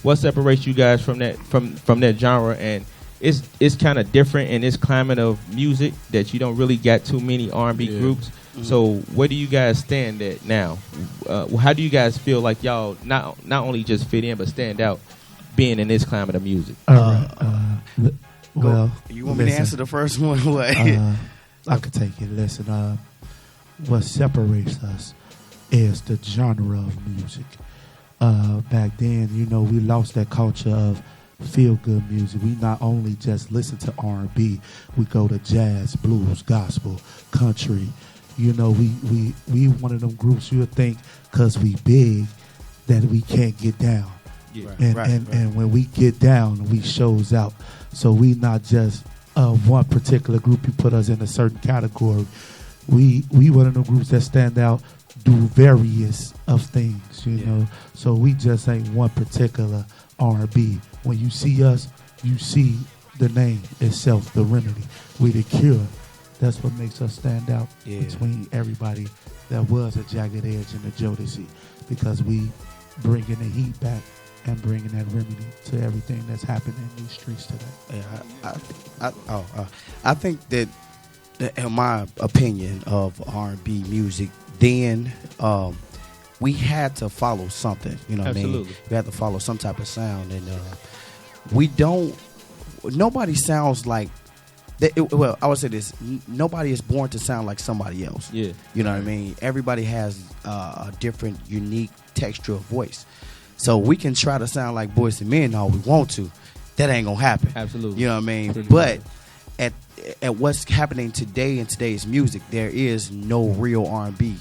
what separates you guys from that genre? And it's kind of different in this climate of music that you don't really got too many R&B groups. Mm-hmm. So where do you guys stand at now? How do you guys feel like y'all not only just fit in but stand out being in this climate of music? Well, you want me to answer the first one? What? I could take it. Listen, what separates us is the genre of music. Back then, you know, we lost that culture of feel-good music. We not only just listen to R&B, we go to jazz, blues, gospel, country. You know, we one of them groups you would think because we big that we can't get down. Yeah. And when we get down, we shows out. So we not just of one particular group. You put us in a certain category. We one of the groups that stand out, do various of things, you know. So we just ain't one particular R&B. When you see us, you see the name itself, The Remedy. We the cure. That's what makes us stand out between everybody that was a Jagged Edge and a Jodeci, because we bringing the heat back and bringing that remedy to everything that's happening in these streets today. I think that, in my opinion of R&B music, then we had to follow something. You know what I mean? We had to follow some type of sound, and we don't. Nobody sounds like. Well, I would say this: nobody is born to sound like somebody else. Yeah, you know what I mean. Everybody has a different, unique texture of voice. So we can try to sound like Boyz II Men all we want to. That ain't gonna happen. Absolutely. You know what I mean? But at what's happening today in today's music, there is no real R&B.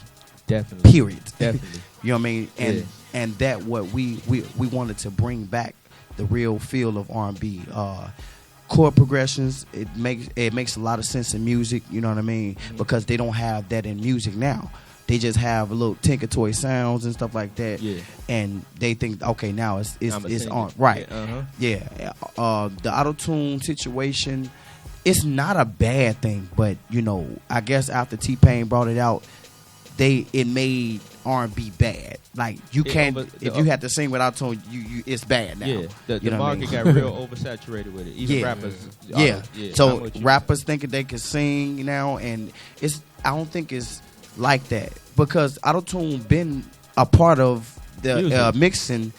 Definitely. Period. Definitely. You know what I mean? And that what we wanted to bring back the real feel of R&B. Chord progressions, it makes a lot of sense in music, you know what I mean? Because they don't have that in music now. They just have a little tinker toy sounds and stuff like that. Yeah. And they think, okay, now it's on. Right. Yeah. The auto-tune situation, it's not a bad thing, but you know, I guess after T-Pain brought it out, it made R&B bad. Like you can't if you had to sing without tone, you it's bad now. Yeah, the market got real oversaturated with it. Even rappers. Yeah. So rappers thinking they can sing now, and I don't think it's like that, because auto-tune been a part of the mixing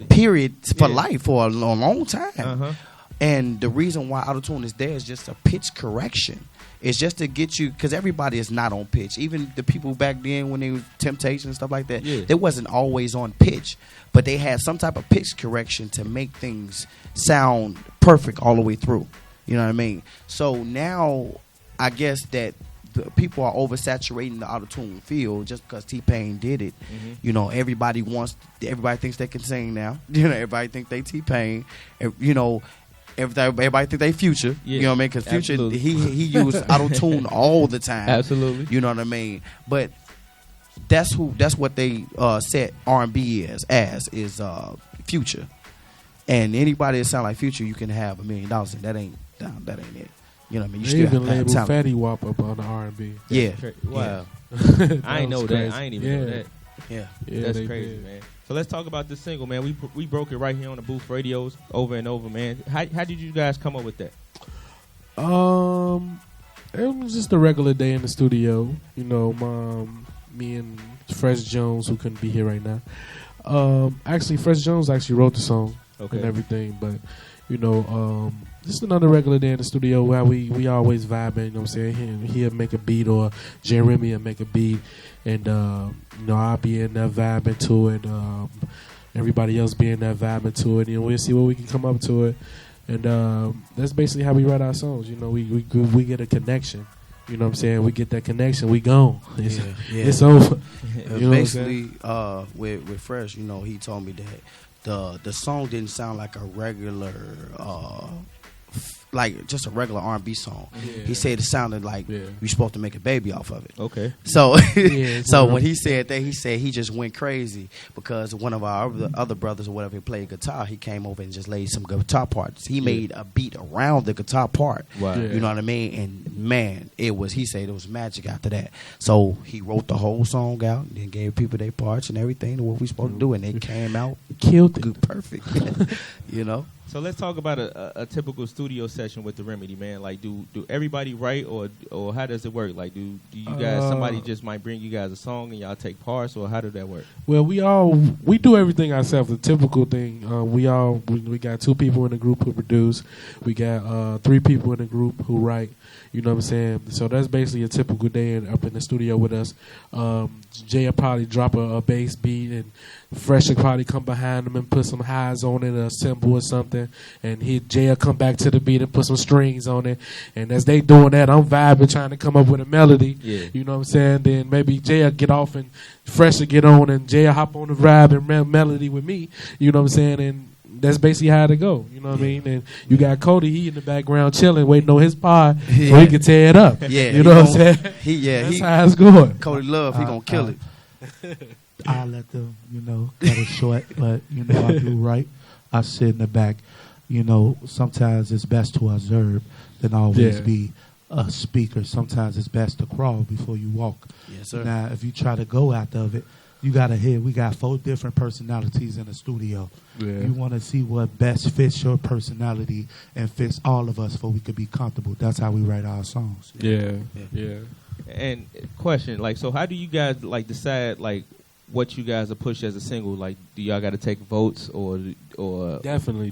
period for life for a long time. And the reason why auto-tune is there is just a pitch correction. It's just to get you, because everybody is not on pitch. Even the people back then when they were Temptation and stuff like that, they wasn't always on pitch, but they had some type of pitch correction to make things sound perfect all the way through. You know what I mean? So now I guess that people are oversaturating the auto-tune field just because T-Pain did it. You know, everybody thinks they can sing now. You know, everybody think they T-Pain. You know, everybody think they Future. You know what I mean? Because Future, he used auto-tune all the time. Absolutely. You know what I mean? But that's what they said R&B is Future. And anybody that sound like Future, you can have $1 million, and that ain't it. You know what I mean? You they even labeled Fatty Wap up on the R&B. Yeah. Wow. I ain't know that. I ain't even know that. Yeah. That's crazy, man. So let's talk about this single, man. We broke it right here on the Booth Radios over and over, man. How did you guys come up with that? It was just a regular day in the studio. You know, me and Fresh Jones, who couldn't be here right now. Actually, Fresh Jones actually wrote the song and everything, but you know, just another regular day in the studio where we always vibing, you know what I'm saying? He'll make a beat, or Jeremy will make a beat, and you know, I'll be in there vibing to it. Everybody else be in there vibing to it. You know, we'll see what we can come up to it, and that's basically how we write our songs. You know, we get a connection. You know what I'm saying? We get that connection, we gone. It's over. You know basically, with Fresh, you know, he told me that the song didn't sound like a regular like just a regular R&B song. He said it sounded like you're supposed to make a baby off of it. Okay. So so when he said that, he said he just went crazy because one of our other brothers or whatever, he played guitar. He came over and just laid some guitar parts. He made a beat around the guitar part. Wow. You know what I mean? And man, he said it was magic after that. So he wrote the whole song out and then gave people their parts and everything and what we supposed to do, and it came out killed it. Perfect. You know? So let's talk about a typical studio session with the Remedy, man. Like, do everybody write, or how does it work? Like, do you guys, somebody just might bring you guys a song and y'all take parts, or how does that work? Well, we do everything ourselves. The typical thing, we got 2 people in the group who produce. We got 3 people in the group who write. You know what I'm saying? So that's basically a typical day up in the studio with us. Jay will probably drop a bass beat, and Fresh will probably come behind him and put some highs on it, a cymbal or something. And Jay will come back to the beat and put some strings on it. And as they doing that, I'm vibing, trying to come up with a melody. Yeah. You know what I'm saying? Then maybe Jay will get off and Fresh will get on, and Jay will hop on the vibe and melody with me. You know what I'm saying? And that's basically how it go. You know what I mean? And you got Cody, he in the background chilling, waiting on his pod so he can tear it up. Yeah, you know what I'm saying? That's how it's going. Cody Love, he gonna kill it. I'll let them, cut it short, but I do right. I sit in the back. Sometimes it's best to observe than always be a speaker. Sometimes it's best to crawl before you walk. Yes, sir. Now, if you try to go after it, you got to hear. We got 4 different personalities in the studio. Yeah. You want to see what best fits your personality and fits all of us, so we could be comfortable. That's how we write our songs. Yeah. And question, so how do you guys decide what you guys are push as a single? Do y'all got to take votes or? Definitely.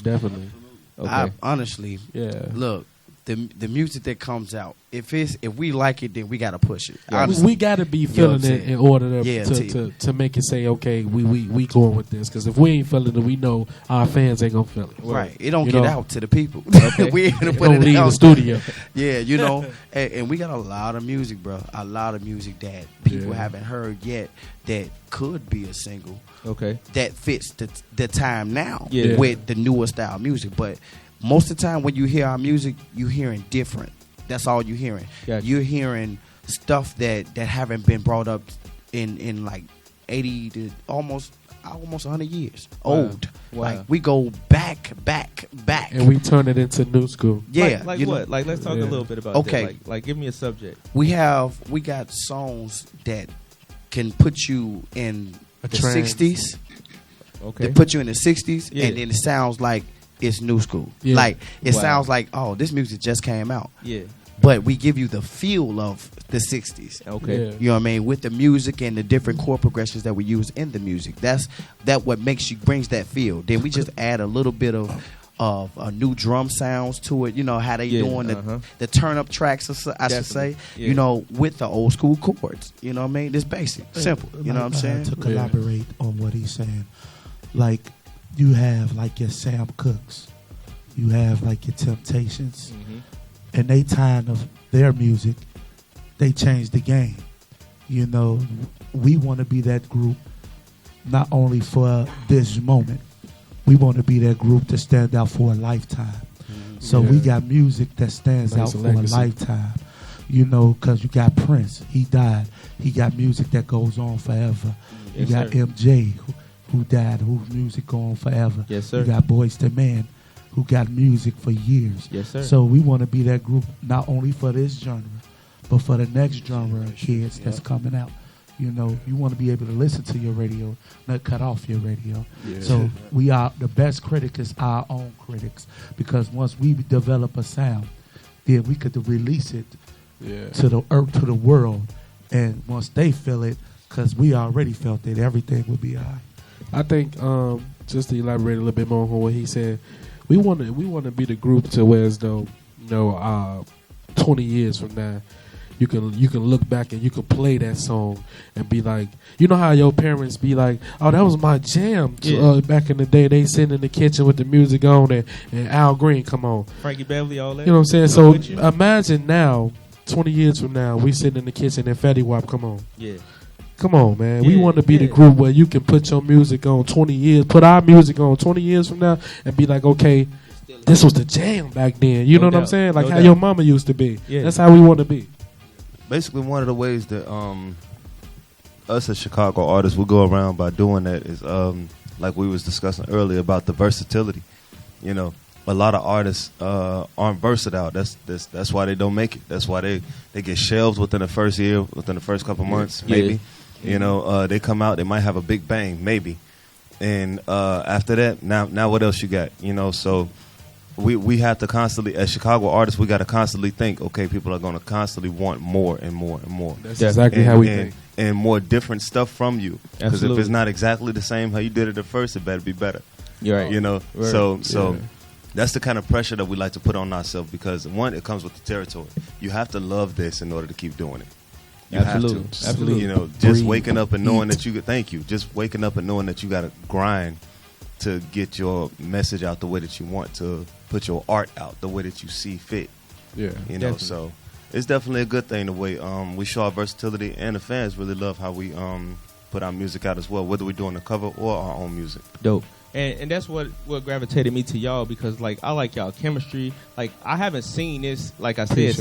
Okay. Honestly, yeah. Look, the music that comes out, if we like it, then we gotta push it. We gotta be feeling it in order to make it say, okay, we going with this. Because if we ain't feeling it, we know our fans ain't gonna feel it. Right. It don't get out to the people. Okay. We ain't gonna it put don't it leave out. the studio. Yeah, and we got a lot of music, bro. A lot of music that people haven't heard yet that could be a single. Okay. That fits the time now Yeah. with the newer style music. But most of the time when you hear our music, you hearing different. That's all you're hearing. Gotcha. You're hearing stuff that haven't been brought up in 80 to almost 100 years old. Wow. We go back. And we turn it into new school. Yeah. Like what? Let's talk a little bit about that. Give me a subject. We got songs that can put you in the trance. 60s. Okay. They put you in the 60s, Yeah. and then it sounds like it's new school. Yeah. It sounds like, oh, this music just came out. Yeah. But we give you the feel of the 60s. Okay. Yeah. You know what I mean? With the music and the different chord progressions that we use in the music. That's what brings that feel. Then we just add a little bit of new drum sounds to it. You know how they doing the turn up tracks, I should say. Yeah. With the old school chords. You know what I mean? It's basic, simple. You know what I'm saying? To collaborate on what he's saying, you have your Sam Cooks, you have your Temptations, and they time of their music, they changed the game. We want to be that group not only for this moment, we want to be that group to stand out for a lifetime. So we got music that stands out for a lifetime. Because you got Prince, he died. He got music that goes on forever. You got MJ, who died, whose music go on forever. Yes, sir. You got Boyz II Men, who got music for years. Yes, sir. So we want to be that group not only for this genre, but for the next genre of kids that's coming out. You want to be able to listen to your radio, not cut off your radio. Yeah. So we are the best critic is our own critics, because once we develop a sound, then we could release it to the earth, to the world, and once they feel it, because we already felt it, everything will be all right. I think just to elaborate a little bit more on what he said, we want to be the group to where as though 20 years from now, you can look back and you can play that song and be like, how your parents be like, oh, that was my jam back in the day. They sitting in the kitchen with the music on and Al Green come on, Frankie Beverly, all that. You know what I'm saying? So imagine now, 20 years from now, we sitting in the kitchen and Fetty Wap come on. Yeah. Come on, man. We want to be the group where you can put your music on 20 years, put our music on 20 years from now and be like, okay, this was the jam back then. You know what I'm saying? Like how your mama used to be. Yeah. That's how we want to be. Basically, one of the ways that us as Chicago artists will go around by doing that is, like we was discussing earlier about the versatility. A lot of artists aren't versatile. That's why they don't make it. That's why they get shelved within the first year, within the first couple months, maybe. They come out, they might have a big bang, maybe. And after that, now what else you got? So we have to constantly, as Chicago artists, we got to constantly think, okay, people are going to constantly want more and more and more. That's exactly how we think. And more different stuff from you. Because if Absolutely. it's not exactly the same how you did it at first, it better be better. You're right. So that's the kind of pressure that we like to put on ourselves, because one, it comes with the territory. You have to love this in order to keep doing it. You Absolutely. have to. Absolutely. Just waking up and knowing that you could, thank you. Just waking up and knowing that you got to grind to get your message out the way that you want, to put your art out the way that you see fit. Yeah. Definitely. So it's definitely a good thing the way we show our versatility, and the fans really love how we put our music out as well, whether we're doing a cover or our own music. Dope. And that's what gravitated me to y'all, because like I like y'all chemistry. Like I haven't seen this, like I said,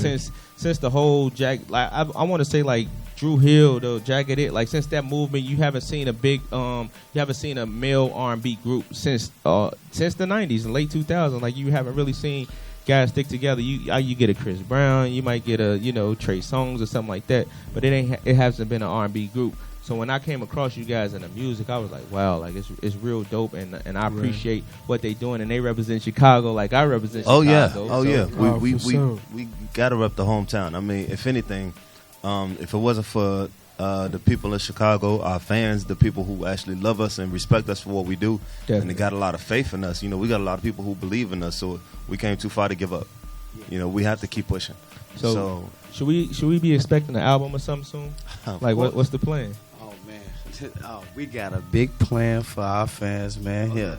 since the whole like I want to say like Drew Hill, the Jagged It, like since that movement, you haven't seen a big you haven't seen a male R&B group since the 90s and late 2000s. Like you haven't really seen guys stick together. You get a Chris Brown, you might get a Trey Songz or something like that, but it hasn't been an R&B group. So when I came across you guys in the music, I was like, wow, like it's real dope, and I appreciate what they doing, and they represent Chicago like I represent Chicago. We gotta rep the hometown. I mean, if anything, if it wasn't for the people of Chicago, our fans, the people who actually love us and respect us for what we do, and they got a lot of faith in us. We got a lot of people who believe in us, so we came too far to give up. We have to keep pushing. So should we be expecting an album or something soon? Like what's the plan? Oh, we got a big plan for our fans, man. Yeah,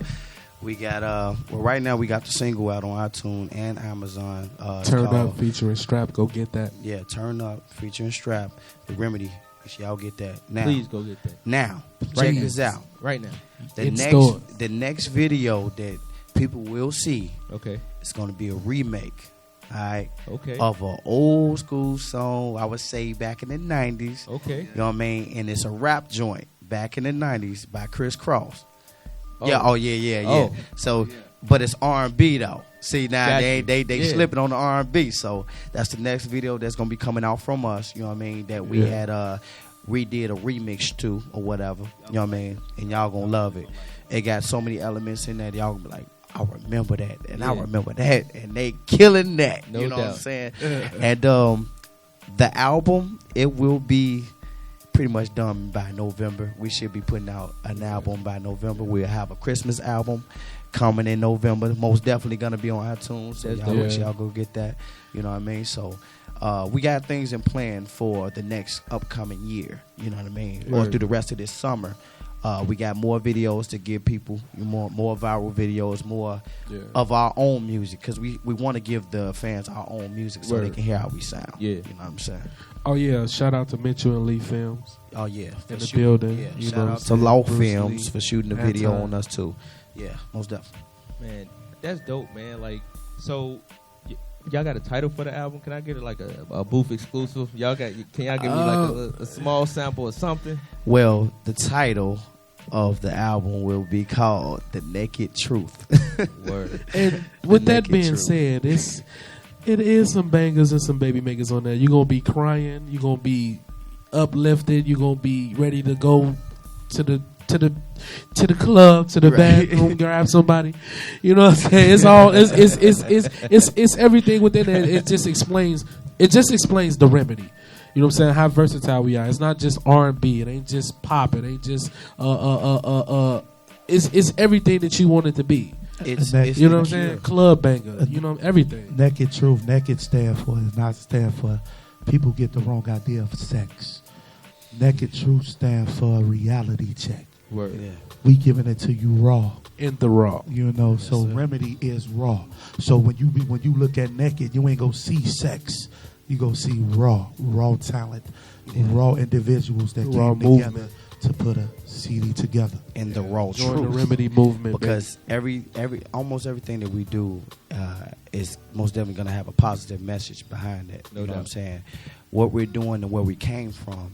we got right now we got the single out on iTunes and Amazon. Turn Up featuring Strap. Go get that. Yeah, Turn Up featuring Strap. The Remedy. Y'all get that now. Please go get that now. Check this out right now. The next video that people will see. Okay, it's going to be a remake. All right. Okay. Of an old school song, I would say back in the 90s. Okay. You know what I mean? And it's a rap joint back in the 90s by Chris Cross. Oh. Yeah. Yeah. Oh. So, but it's R&B though. See now Gotcha. they slipping on the R&B. So that's the next video that's gonna be coming out from us. You know what I mean? That we had we did a remix to or whatever. You know what I mean? And y'all gonna love it. It got so many elements in that y'all gonna be like, I remember that, and I remember that, and they killing that. No you know doubt. what I'm saying? And the album, it will be pretty much done by November. We should be putting out an album by November. We'll have a Christmas album coming in November. Most definitely gonna be on iTunes. So y'all go get that. You know what I mean? So we got things in plan for the next upcoming year. You know what I mean? Or through the rest of this summer. We got more videos to give people, more viral videos, more of our own music, because we want to give the fans our own music so they can hear how we sound. Yeah. You know what I'm saying? Oh yeah, shout out to Mitchell and Lee Films. Oh yeah, in the building. Yeah. You Shout know, out to Law Bruce Films Lee for shooting the and video Time. on us too. Yeah, most definitely. Man, that's dope, man. Like, so y'all got a title for the album? Can I get it like a booth exclusive? Can y'all give me like a small sample or something? Well, the title of the album will be called The Naked Truth. Word. And with that being said, it is some bangers and some baby makers on there. You're gonna be crying, you're gonna be uplifted, you're gonna be ready to go to the club, to the bathroom, grab somebody. You know what I'm saying? It's all it's everything within it. It just explains the Remedy. You know what I'm saying? How versatile we are. It's not just R&B. It ain't just pop. It ain't just it's everything that you want it to be. It's you know what I'm saying? Club banger. You know, everything. Naked Truth. Naked stand for is not stand for. People get the wrong idea of sex. Naked Truth stand for a reality check. Word. Yeah. We giving it to you raw. In the raw. You know, so Remedy is raw. So when you look at Naked, you ain't gonna see sex. You gonna see raw talent, raw individuals that Raw came movement. together to put a CD together. And the raw Join truth. the Remedy movement. Because almost everything that we do is most definitely going to have a positive message behind it. You know what I'm saying? What we're doing and where we came from,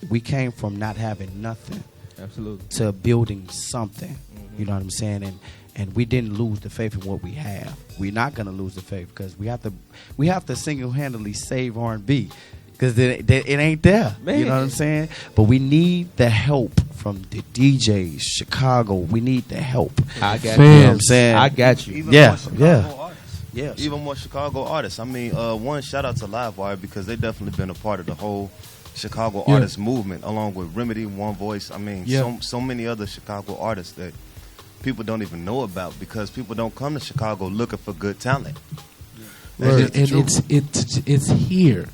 we came from not having nothing. Absolutely. To building something. You know what I'm saying? And we didn't lose the faith in what we have. We're not going to lose the faith because we have to single-handedly save R&B. Because it ain't there. Man. You know what I'm saying? But we need the help from the DJs, Chicago. We need the help. I got you. You know what I'm saying? I got you. Even more Chicago artists. Yeah. Even more Chicago artists. I mean, one, shout out to Livewire because they definitely been a part of the whole Chicago artist movement, along with Remedy, One Voice. I mean, so many other Chicago artists that people don't even know about because people don't come to Chicago looking for good talent. And it's here.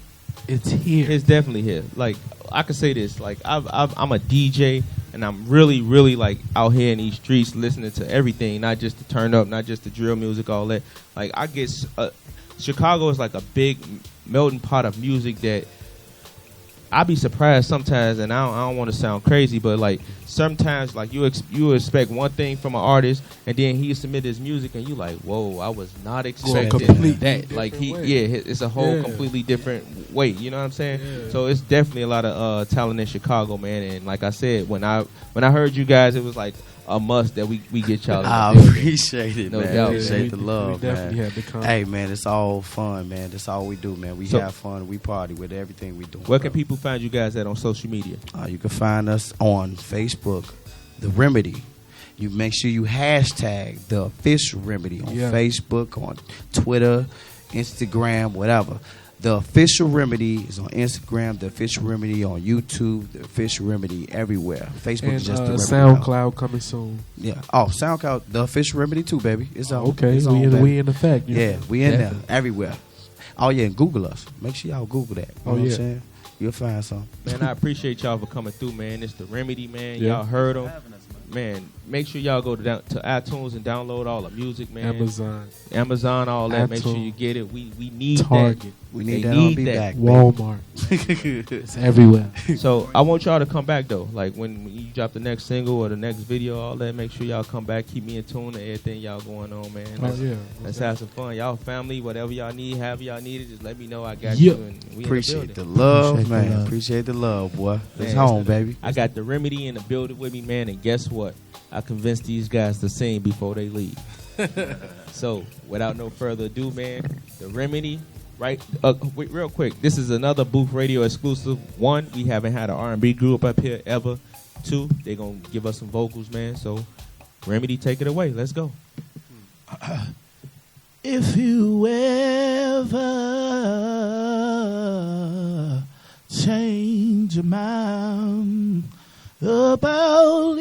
It's here. It's definitely here. Like I could say this. Like I'm a DJ, and I'm really, really like out here in these streets listening to everything, not just the turn up, not just the drill music, all that. Like I get Chicago is like a big melting pot of music that I be surprised sometimes, and I don't want to sound crazy, but like sometimes, like you expect one thing from an artist, and then he submit his music, and you like, whoa, I was not expecting that. Like it's a whole completely different way. You know what I'm saying? Yeah. So it's definitely a lot of talent in Chicago, man. And like I said, when I heard you guys, it was like a must that we get y'all. I appreciate it, man. Doubt. Appreciate the love, we definitely man. Had to come. Hey, man, it's all fun, man. That's all we do, man. We have fun. We party with everything we do. Where can people find you guys at on social media? You can find us on Facebook, The Remedy. You make sure you hashtag The Official Remedy on Facebook, on Twitter, Instagram, whatever. The Official Remedy is on Instagram, The Official Remedy on YouTube, The Official Remedy everywhere. Facebook and, is just The Remedy. SoundCloud coming soon. Yeah. Oh, SoundCloud, The Official Remedy too, baby. It's on. Okay, it's we in effect. Yeah, we in there everywhere. Oh yeah, and Google us. Make sure y'all Google that. You know what I'm saying? You'll find something. Man, I appreciate y'all for coming through, man. It's The Remedy, man. Y'all heard them. Man, make sure y'all go to iTunes and download all the music, man. Amazon, all that. Make sure you get it. We need Target. that. We need that on that. Walmart. It's everywhere. So I want y'all to come back though. Like when you drop the next single or the next video, all that. Make sure y'all come back. Keep me in tune to everything y'all going on, man. Let's have some fun. Y'all family, whatever y'all need, however y'all need it, just let me know. I got you. And we appreciate the love, man. Appreciate the love, boy. It's home, baby. I got The Remedy in the building with me, man. And guess what? I convinced these guys to sing before they leave. So without no further ado, man, The Remedy. Right, wait, real quick. This is another Booth Radio exclusive. 1, we haven't had an R&B group up here ever. 2, they're gonna give us some vocals, man. So, Remedy, take it away. Let's go. If you ever change your mind about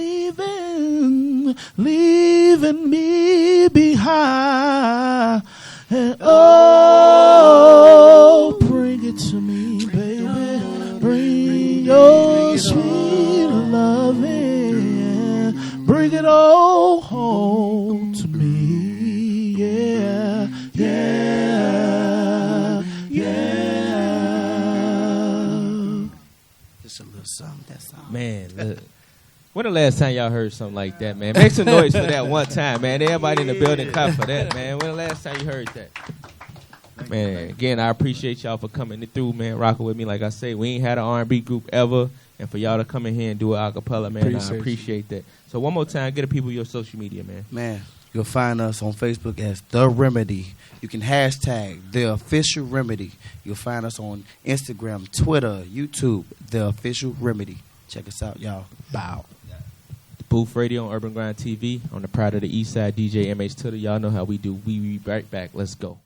leaving me behind. And bring it to me, baby. Bring your sweet loving. Bring it all home to me. Yeah, yeah, yeah. Just a little something, that's all. Man, look. When the last time y'all heard something like that, man? Make some noise for that one time, man. Everybody in the building clap for that, man. When the last time you heard that? Man, again, I appreciate y'all for coming through, man, rocking with me. Like I say, we ain't had an R&B group ever, and for y'all to come in here and do it a cappella, man, I appreciate that. So one more time, get the people your social media, man. Man, you'll find us on Facebook as The Remedy. You can hashtag The Official Remedy. You'll find us on Instagram, Twitter, YouTube, The Official Remedy. Check us out, y'all. Bow. Booth Radio on Urban Grind TV on the Pride of the East Side, DJ MH Twitter. Y'all know how we do. We be right back. Let's go.